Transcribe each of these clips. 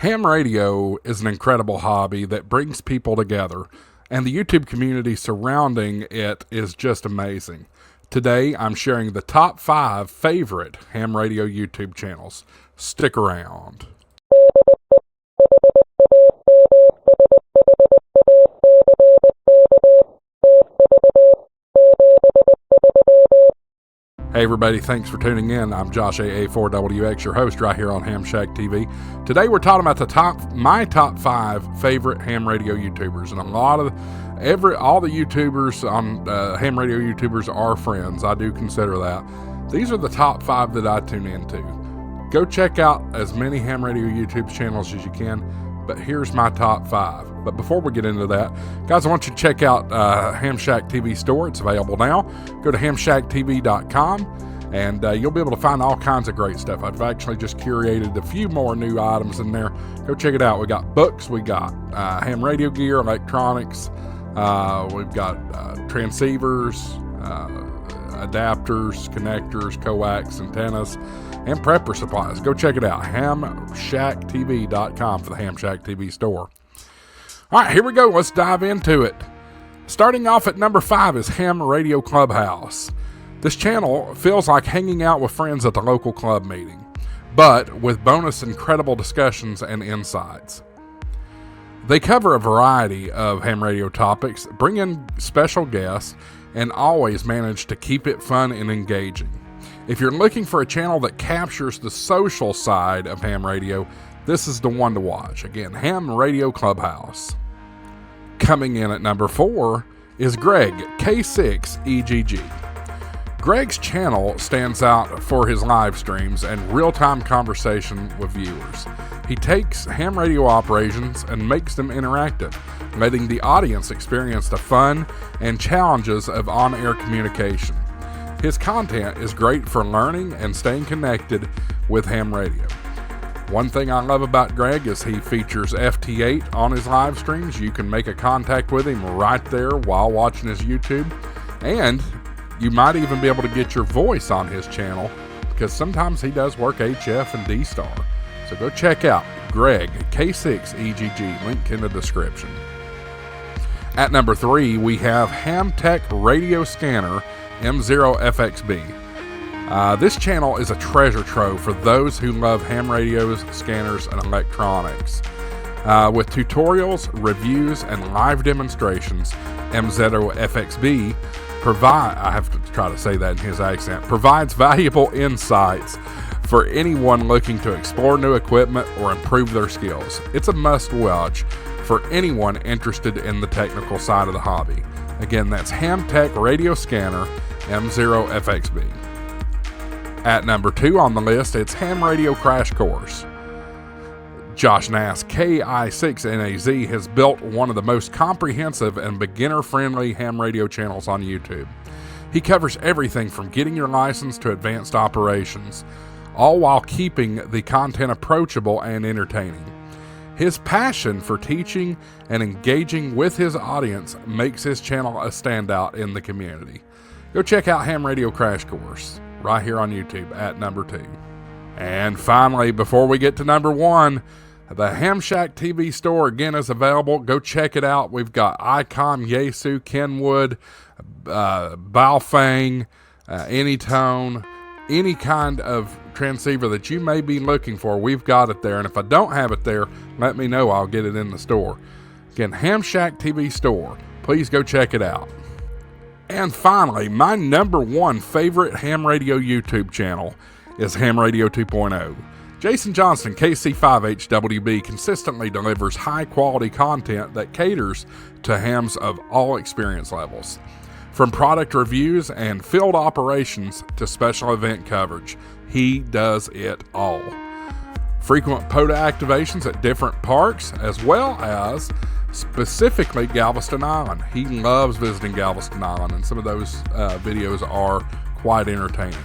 Ham radio is an incredible hobby that brings people together, and the YouTube community surrounding it is just amazing. Today, I'm sharing the top 5 favorite ham radio YouTube channels. Stick around. Hey everybody, thanks for tuning in. I'm Josh AA4WX, your host right here on Ham Shack TV. Today we're talking about my top 5 favorite ham radio YouTubers, and all the YouTubers on ham radio YouTubers are friends. I do consider that. These are the top 5 that I tune into. Go check out as many ham radio YouTube channels as you can, but here's my top 5. But before we get into that, guys, I want you to check out Ham Shack TV store. It's available now. Go to hamshacktv.com, and you'll be able to find all kinds of great stuff. I've actually just curated a few more new items in there. Go check it out. We got books, we got ham radio gear, electronics, we've got transceivers, adapters, connectors, coax, antennas, and prepper supplies. Go check it out. hamshacktv.com for the Ham Shack TV store. All right, here we go. Let's dive into it. Starting off at number 5 is Radio Clubhouse. This channel feels like hanging out with friends at the local club meeting, but with bonus incredible discussions and insights. They cover a variety of ham radio topics, bring in special guests, and always manage to keep it fun and engaging. If you're looking for a channel that captures the social side of ham radio, this is the one to watch. Again, Radio Clubhouse. Coming in at number 4 is Greg, K6EGG. Greg's channel stands out for his live streams and real-time conversation with viewers. He takes ham radio operations and makes them interactive, letting the audience experience the fun and challenges of on-air communication. His content is great for learning and staying connected with ham radio. One thing I love about Greg is he features FT8 on his live streams. You can make a contact with him right there while watching his YouTube. And you might even be able to get your voice on his channel, because sometimes he does work HF and D-Star. So go check out Greg, K6EGG, link in the description. At number 3, we have Hamtech Radio Scanner M0FXB. This channel is a treasure trove for those who love ham radios, scanners, and electronics. With tutorials, reviews, and live demonstrations, M0FXB provides valuable insights for anyone looking to explore new equipment or improve their skills. It's a must-watch for anyone interested in the technical side of the hobby. Again, that's Hamtech Radio Scanner M0FXB. At number 2 on the list, it's Ham Radio Crash Course. Josh Nass, KI6NAZ, has built one of the most comprehensive and beginner-friendly ham radio channels on YouTube. He covers everything from getting your license to advanced operations, all while keeping the content approachable and entertaining. His passion for teaching and engaging with his audience makes his channel a standout in the community. Go check out Ham Radio Crash Course right here on YouTube at number 2. And finally, before we get to number 1, the Ham Shack TV store again is available. Go check it out. We've got Icon, Yaesu, Kenwood, Baofeng, Anytone, any kind of transceiver that you may be looking for, we've got it there. And if I don't have it there, let me know. I'll get it in the store. Again, Ham Shack TV store. Please go check it out. And finally, my number 1 favorite ham radio YouTube channel is Ham Radio 2.0. Jason Johnston, KC5HWB, consistently delivers high-quality content that caters to hams of all experience levels. From product reviews and field operations to special event coverage, he does it all. Frequent POTA activations at different parks, as well as specifically Galveston Island. He loves visiting Galveston Island, and some of those videos are quite entertaining.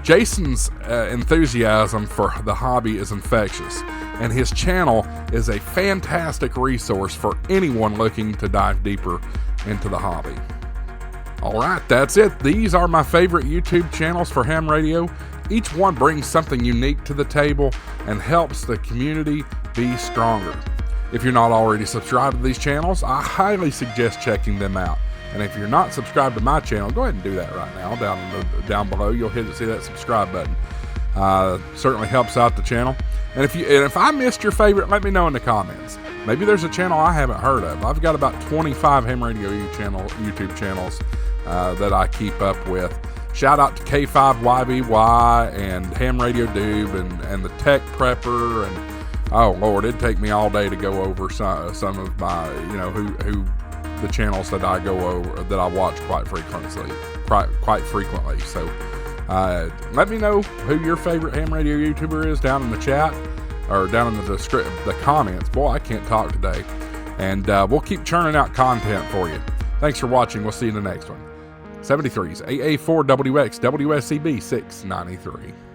Jason's enthusiasm for the hobby is infectious, and his channel is a fantastic resource for anyone looking to dive deeper into the hobby. All right, that's it. These are my favorite YouTube channels for ham radio. Each one brings something unique to the table and helps the community be stronger. If you're not already subscribed to these channels, I highly suggest checking them out. And if you're not subscribed to my channel, go ahead and do that right now. Down below, you'll see that subscribe button. Certainly helps out the channel. And if I missed your favorite, let me know in the comments. Maybe there's a channel I haven't heard of. I've got about 25 Ham Radio YouTube channels that I keep up with. Shout out to K5YBY and Ham Radio Doob and the Tech Prepper, and oh Lord, it'd take me all day to go over some of my, who the channels that I go over, that I watch quite frequently. So let me know who your favorite Ham Radio YouTuber is down in the chat, or down in the comments. Boy, I can't talk today. And we'll keep churning out content for you. Thanks for watching. We'll see you in the next one. 73's AA4WX WSCB 693.